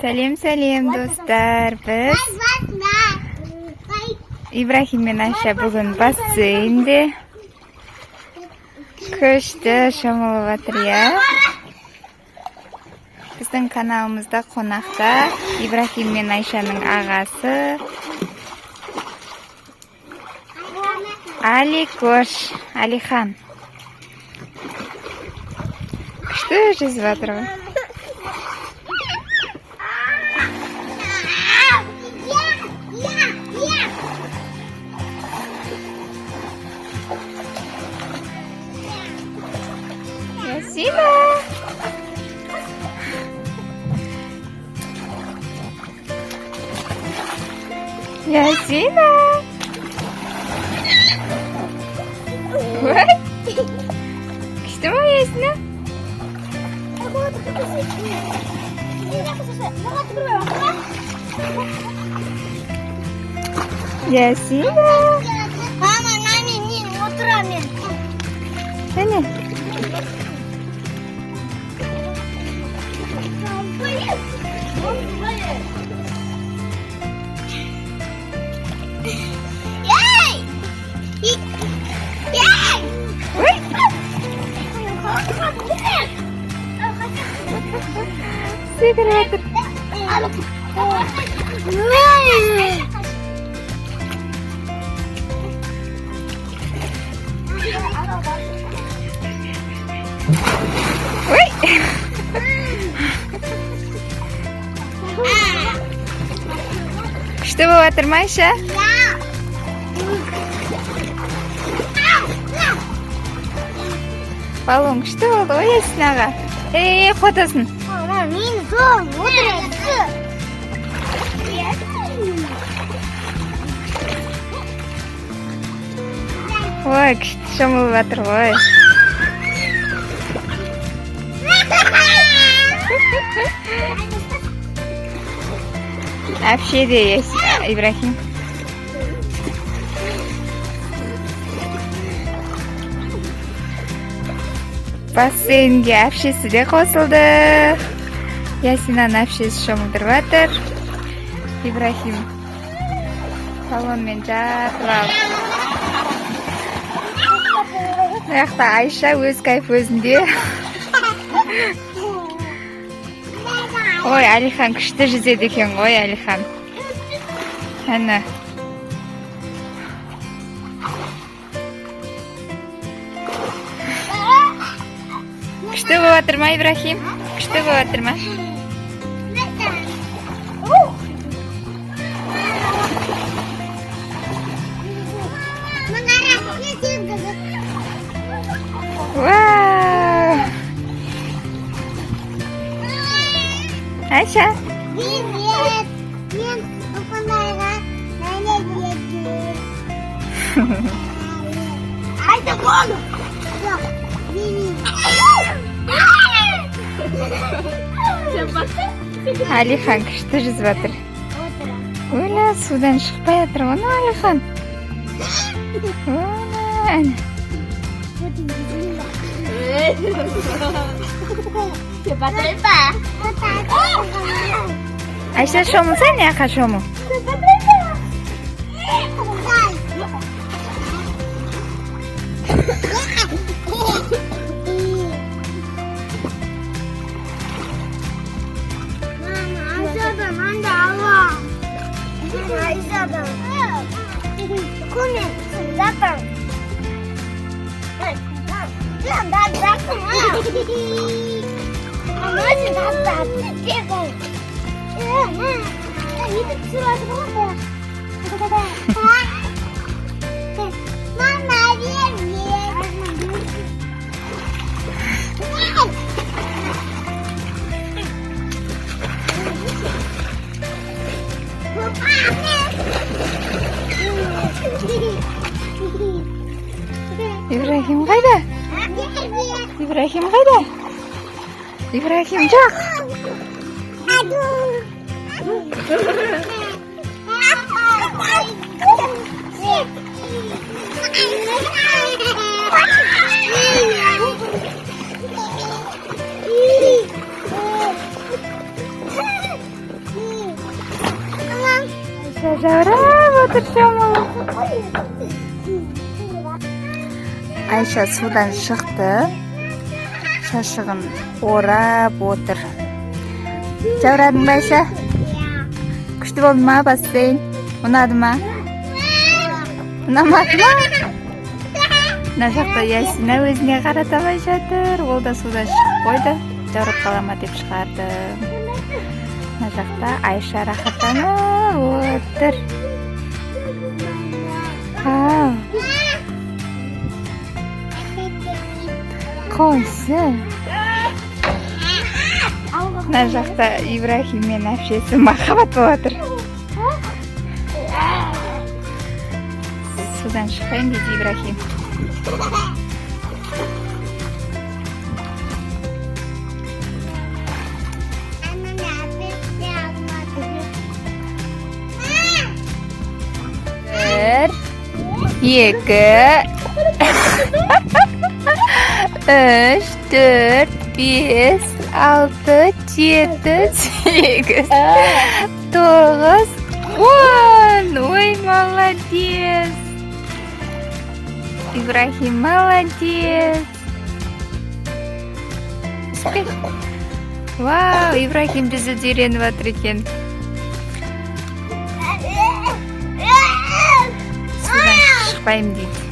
Salom do'stlar. Biz Ibrahim men Aysha bugun basseynda ko'shda shamollatyapti. Bizning kanalimizda qonaqda Ibrahim men Ayshaning ag'asi Ali Ko'sh, Alixan. Что же зватро? Ясина! Ясина! Ой! Что ясно? Ясина! Мама, нами не утрами. Ana. Sigaret. Ой. Что было, Майша? Баллон, что было? Ой, снага. Хотосын. Мама, мен сон, отырасы. Ой, что мы ватр, ой. Вообще да есть, Ибрахим. Бассейнге общесі де қосылды. Ясинан общесі шомылдырып. Ибрахим салонмен жатып алып. Аяқта Айша өз кайф өзінде. Ой, Алихан күшті жүзеді екен ғой, Алихан. Әні. Күшті болып атыр ма, Ибрахим? Күшті болып атыр ма? Вау! Айша? Привет! Мен оқымайға нәлет еді. Айда болу! Жоқ, Алихан күшті жүзіп атыр. Ойла, судан шықпай атыр оны, Алихан. Ойла. Айша шомылса, не ақа шомыл? Ибрахим қайда? Ибрахим қайда? Ибрахим жоқ. жаурап отыр шомылып. Айша судан шықты. Шашығын орап отыр. Жаурадың ба, Айша? Күшті болды ма бассейн? Ұнады ма? Ұнамады ма? Мына жақта Ясина өзіне қаратамай жатыр. Ол да судан шығып қойды. Жаурап қала ма деп шығарды. Мына жақта Айша рахаттанып отыр. Қойсы. Мына жақта Ибрахим мен әпшесі махаббат болып отыр. Судан шықпайын дейді Ибрахим. Bir, iki, üç, dört, beş, altı, yedi, sekiz, dokuz, on. Ой, молодец. Ибрахим молодец. Вау, Ибрахим жүзуді үйреніп отыр екен. Судан шықпаймын дейді.